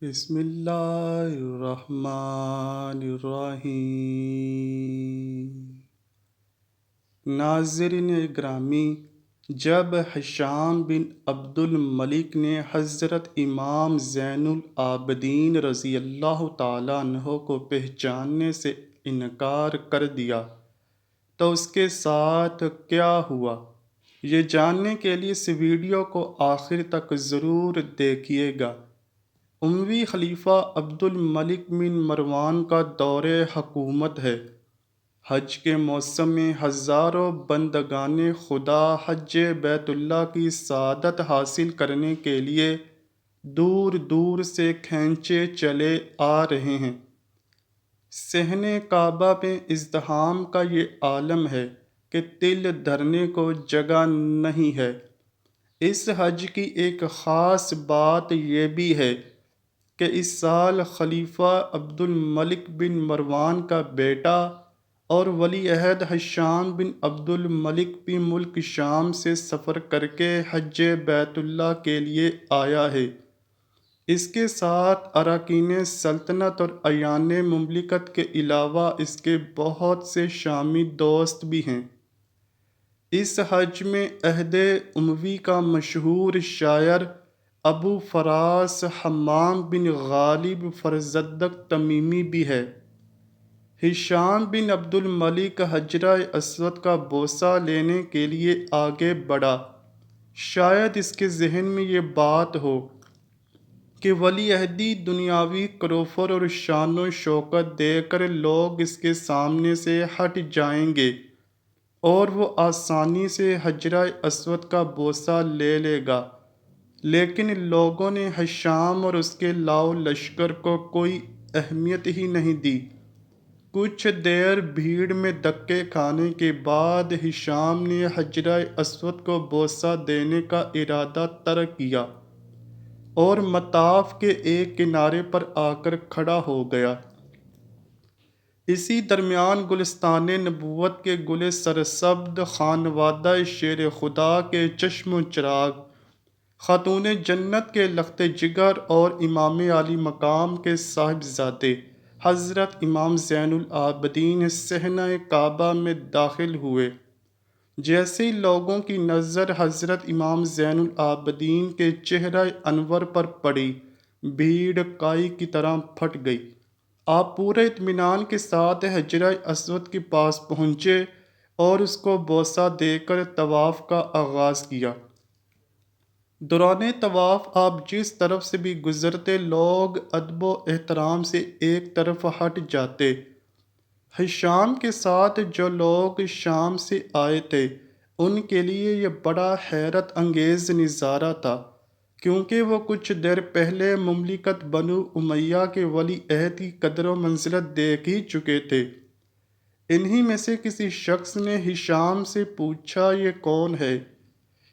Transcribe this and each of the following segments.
بسم اللہ الرحمن الرحیم۔ ناظرین گرامی، جب ہشام بن عبد الملک نے حضرت امام زین العابدین رضی اللہ تعالیٰ عنہ کو پہچاننے سے انکار کر دیا تو اس کے ساتھ کیا ہوا، یہ جاننے کے لیے اس ویڈیو کو آخر تک ضرور دیکھیے گا۔ اموی خلیفہ عبد الملک بن مروان کا دور حکومت ہے۔ حج کے موسم میں ہزاروں بندگان خدا حج بیت اللہ کی سعادت حاصل کرنے کے لیے دور دور سے کھینچے چلے آ رہے ہیں۔ صحن کعبہ میں ازدحام کا یہ عالم ہے کہ تل دھرنے کو جگہ نہیں ہے۔ اس حج کی ایک خاص بات یہ بھی ہے کہ اس سال خلیفہ عبد الملک بن مروان کا بیٹا اور ولی عہد ہشام بن عبد الملک بھی ملک شام سے سفر کر کے حج بیت اللہ کے لیے آیا ہے۔ اس کے ساتھ اراکین سلطنت اور اعیان مملکت کے علاوہ اس کے بہت سے شامی دوست بھی ہیں۔ اس حج میں عہد اموی کا مشہور شاعر ابو فراس حمام بن غالب فرزدق تمیمی بھی ہے۔ ہشام بن عبد الملک حجرہ اسود کا بوسہ لینے کے لیے آگے بڑھا۔ شاید اس کے ذہن میں یہ بات ہو کہ ولی عہدی دنیاوی کروفر اور شان و شوکت دے کر لوگ اس کے سامنے سے ہٹ جائیں گے اور وہ آسانی سے حجرہ اسود کا بوسہ لے لے گا، لیکن لوگوں نے ہشام اور اس کے لاؤ لشکر کو کوئی اہمیت ہی نہیں دی۔ کچھ دیر بھیڑ میں دھکے کھانے کے بعد ہشام نے حجرہ اسود کو بوسہ دینے کا ارادہ ترک کیا اور مطاف کے ایک کنارے پر آ کر کھڑا ہو گیا۔ اسی درمیان گلستان نبوت کے گل سرسبز خانوادہ شیر خدا کے چشم و چراغ، خاتون جنت کے لخت جگر اور امام عالی مقام کے صاحبزادے حضرت امام زین العابدین صحنہ کعبہ میں داخل ہوئے۔ جیسے ہی لوگوں کی نظر حضرت امام زین العابدین کے چہرہ انور پر پڑی، بھیڑ کائی کی طرح پھٹ گئی۔ آپ پورے اطمینان کے ساتھ حجرہ اسود کے پاس پہنچے اور اس کو بوسہ دے کر طواف کا آغاز کیا۔ دوران طواف آپ جس طرف سے بھی گزرتے لوگ ادب و احترام سے ایک طرف ہٹ جاتے۔ ہشام کے ساتھ جو لوگ شام سے آئے تھے ان کے لیے یہ بڑا حیرت انگیز نظارہ تھا، کیونکہ وہ کچھ دیر پہلے مملکت بنو امیہ کے ولی عہد کی قدر و منزلت دیکھ ہی چکے تھے۔ انہی میں سے کسی شخص نے ہشام سے پوچھا، یہ کون ہے؟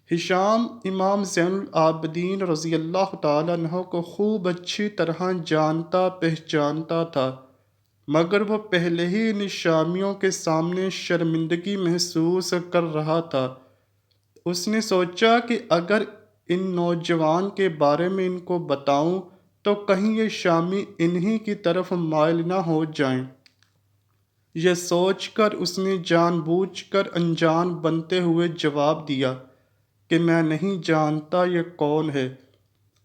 ہشام امام زین العابدین رضی اللہ تعالیٰ عنہ کو خوب اچھی طرح جانتا پہچانتا تھا، مگر وہ پہلے ہی ان شامیوں کے سامنے شرمندگی محسوس کر رہا تھا۔ اس نے سوچا کہ اگر ان نوجوان کے بارے میں ان کو بتاؤں تو کہیں یہ شامی انہی کی طرف مائل نہ ہو جائیں۔ یہ سوچ کر اس نے جان بوجھ کر انجان بنتے ہوئے جواب دیا کہ میں نہیں جانتا یہ کون ہے۔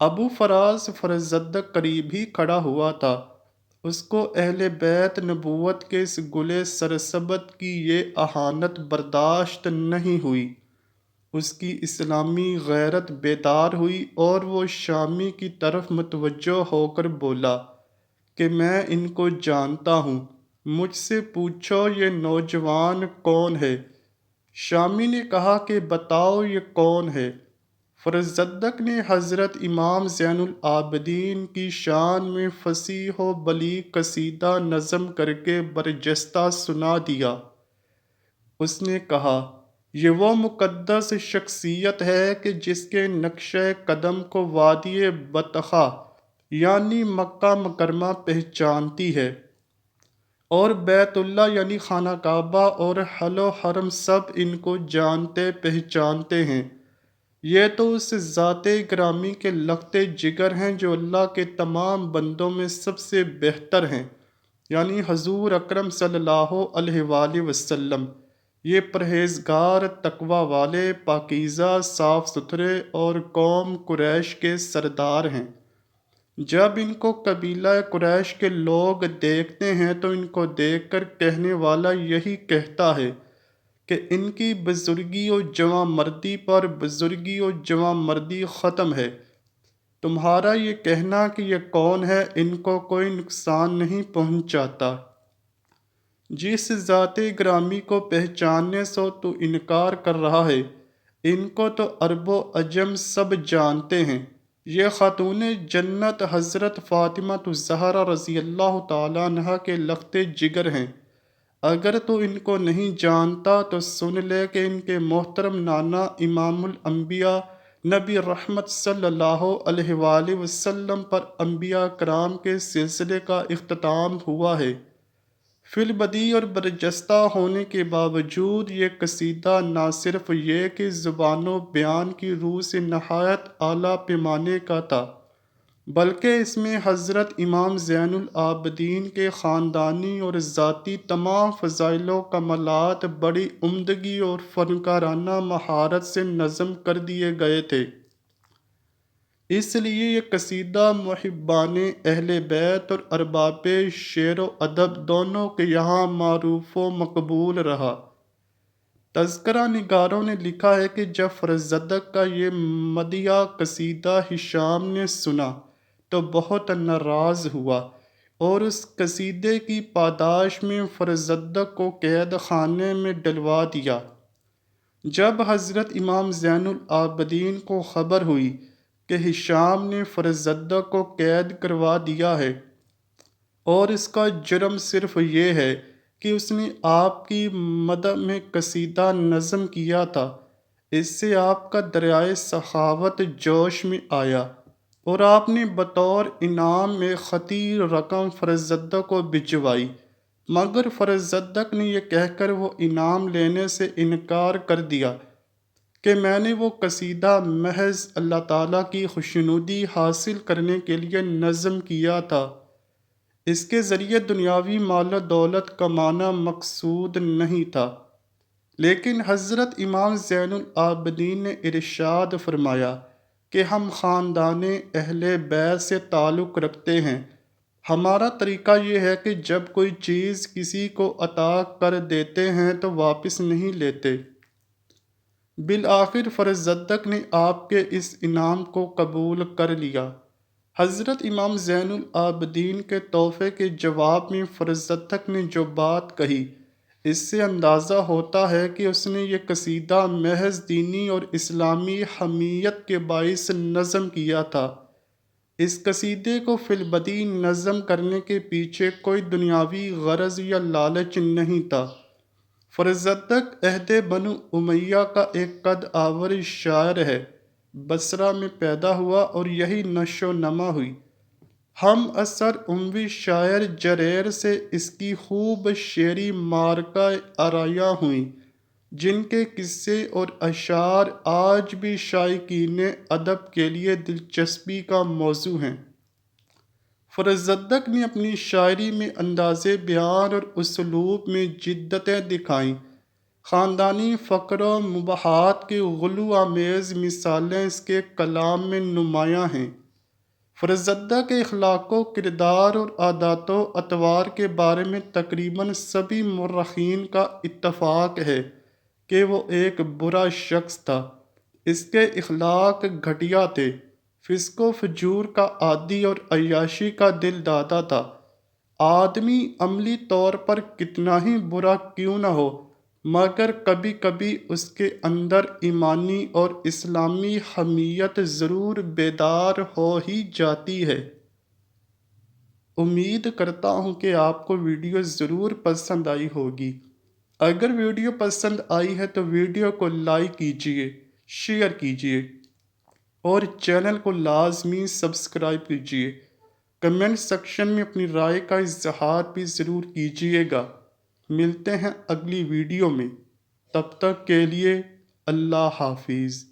ابو فراس فرزدق قریب ہی کھڑا ہوا تھا۔ اس کو اہل بیت نبوت کے اس گل سرسبز کی یہ اہانت برداشت نہیں ہوئی۔ اس کی اسلامی غیرت بیدار ہوئی اور وہ شامی کی طرف متوجہ ہو کر بولا کہ میں ان کو جانتا ہوں، مجھ سے پوچھو یہ نوجوان کون ہے؟ شامی نے کہا کہ بتاؤ یہ کون ہے؟ فرزدق نے حضرت امام زین العابدین کی شان میں فصیح و بلیغ قصیدہ نظم کر کے برجستہ سنا دیا۔ اس نے کہا، یہ وہ مقدس شخصیت ہے کہ جس کے نقشہ قدم کو وادی بطحا یعنی مکہ مکرمہ پہچانتی ہے، اور بیت اللہ یعنی خانہ کعبہ اور حل و حرم سب ان کو جانتے پہچانتے ہیں۔ یہ تو اس ذات گرامی کے لخت جگر ہیں جو اللہ کے تمام بندوں میں سب سے بہتر ہیں، یعنی حضور اکرم صلی اللہ علیہ وآلہ وسلم۔ یہ پرہیزگار، تقوی والے، پاکیزہ، صاف ستھرے اور قوم قریش کے سردار ہیں۔ جب ان کو قبیلہ قریش کے لوگ دیکھتے ہیں تو ان کو دیکھ کر کہنے والا یہی کہتا ہے کہ ان کی بزرگی و جواں مردی پر بزرگی و جواں مردی ختم ہے۔ تمہارا یہ کہنا کہ یہ کون ہے ان کو کوئی نقصان نہیں پہنچاتا۔ جس ذات گرامی کو پہچاننے سے تو انکار کر رہا ہے، ان کو تو عرب و عجم سب جانتے ہیں۔ یہ خاتون جنت حضرت فاطمہ الزہرا رضی اللہ تعالیٰ عنہا کے لخت جگر ہیں۔ اگر تو ان کو نہیں جانتا تو سن لے کہ ان کے محترم نانا امام الانبیاء نبی رحمت صلی اللہ علیہ وآلہ وسلم پر انبیاء کرام کے سلسلے کا اختتام ہوا ہے۔ فی البدیہہ اور برجستہ ہونے کے باوجود یہ قصیدہ نہ صرف یہ کہ زبان و بیان کی روح سے نہایت اعلیٰ پیمانے کا تھا، بلکہ اس میں حضرت امام زین العابدین کے خاندانی اور ذاتی تمام فضائل و کمالات بڑی عمدگی اور فنکارانہ مہارت سے نظم کر دیے گئے تھے۔ اس لیے یہ قصیدہ محبان اہل بیت اور ارباب شعر و ادب دونوں کے یہاں معروف و مقبول رہا۔ تذکرہ نگاروں نے لکھا ہے کہ جب فرزدق کا یہ مدیح قصیدہ ہشام نے سنا تو بہت ناراض ہوا اور اس قصیدے کی پاداش میں فرزدق کو قید خانے میں ڈلوا دیا۔ جب حضرت امام زین العابدین کو خبر ہوئی کہ ہشام نے فرزدق کو قید کروا دیا ہے اور اس کا جرم صرف یہ ہے کہ اس نے آپ کی مدح میں قصیدہ نظم کیا تھا، اس سے آپ کا دریائے سخاوت جوش میں آیا اور آپ نے بطور انعام میں خطی رقم فرزدق کو بھجوائی، مگر فرزدق نے یہ کہہ کر وہ انعام لینے سے انکار کر دیا کہ میں نے وہ قصیدہ محض اللہ تعالیٰ کی خوشنودی حاصل کرنے کے لیے نظم کیا تھا، اس کے ذریعے دنیاوی مال و دولت کمانا مقصود نہیں تھا۔ لیکن حضرت امام زین العابدین نے ارشاد فرمایا کہ ہم خاندان اہل بیت سے تعلق رکھتے ہیں، ہمارا طریقہ یہ ہے کہ جب کوئی چیز کسی کو عطا کر دیتے ہیں تو واپس نہیں لیتے۔ بالآخر فرزدق نے آپ کے اس انعام کو قبول کر لیا۔ حضرت امام زین العابدین کے تحفے کے جواب میں فرزدق نے جو بات کہی، اس سے اندازہ ہوتا ہے کہ اس نے یہ قصیدہ محض دینی اور اسلامی حمیت کے باعث نظم کیا تھا۔ اس قصیدے کو فی البدیہہ نظم کرنے کے پیچھے کوئی دنیاوی غرض یا لالچ نہیں تھا۔ فرزدق عہد بنو امیہ کا ایک قد آور شاعر ہے، بصرہ میں پیدا ہوا اور یہی نشو و نما ہوئی۔ ہم عصر اموی شاعر جریر سے اس کی خوب شعری معرکہ آرایاں ہوئیں، جن کے قصے اور اشعار آج بھی شائقین ادب کے لیے دلچسپی کا موضوع ہیں۔ فرزدق نے اپنی شاعری میں انداز بیان اور اسلوب میں جدتیں دکھائیں۔ خاندانی فقر و مباحات کی غلو آمیز مثالیں اس کے کلام میں نمایاں ہیں۔ فرزدق کے اخلاق و کردار اور عادات و اطوار کے بارے میں تقریباً سبھی مورخین کا اتفاق ہے کہ وہ ایک برا شخص تھا۔ اس کے اخلاق گھٹیا تھے، فسق و فجور کا عادی اور عیاشی کا دل دادا تھا۔ آدمی عملی طور پر کتنا ہی برا کیوں نہ ہو، مگر کبھی کبھی اس کے اندر ایمانی اور اسلامی حمیت ضرور بیدار ہو ہی جاتی ہے۔ امید کرتا ہوں کہ آپ کو ویڈیو ضرور پسند آئی ہوگی۔ اگر ویڈیو پسند آئی ہے تو ویڈیو کو لائک کیجیے، شیئر کیجیے اور چینل کو لازمی سبسکرائب کیجیے۔ کمنٹ سیکشن میں اپنی رائے کا اظہار بھی ضرور کیجیے گا۔ ملتے ہیں اگلی ویڈیو میں، تب تک کے لیے اللہ حافظ۔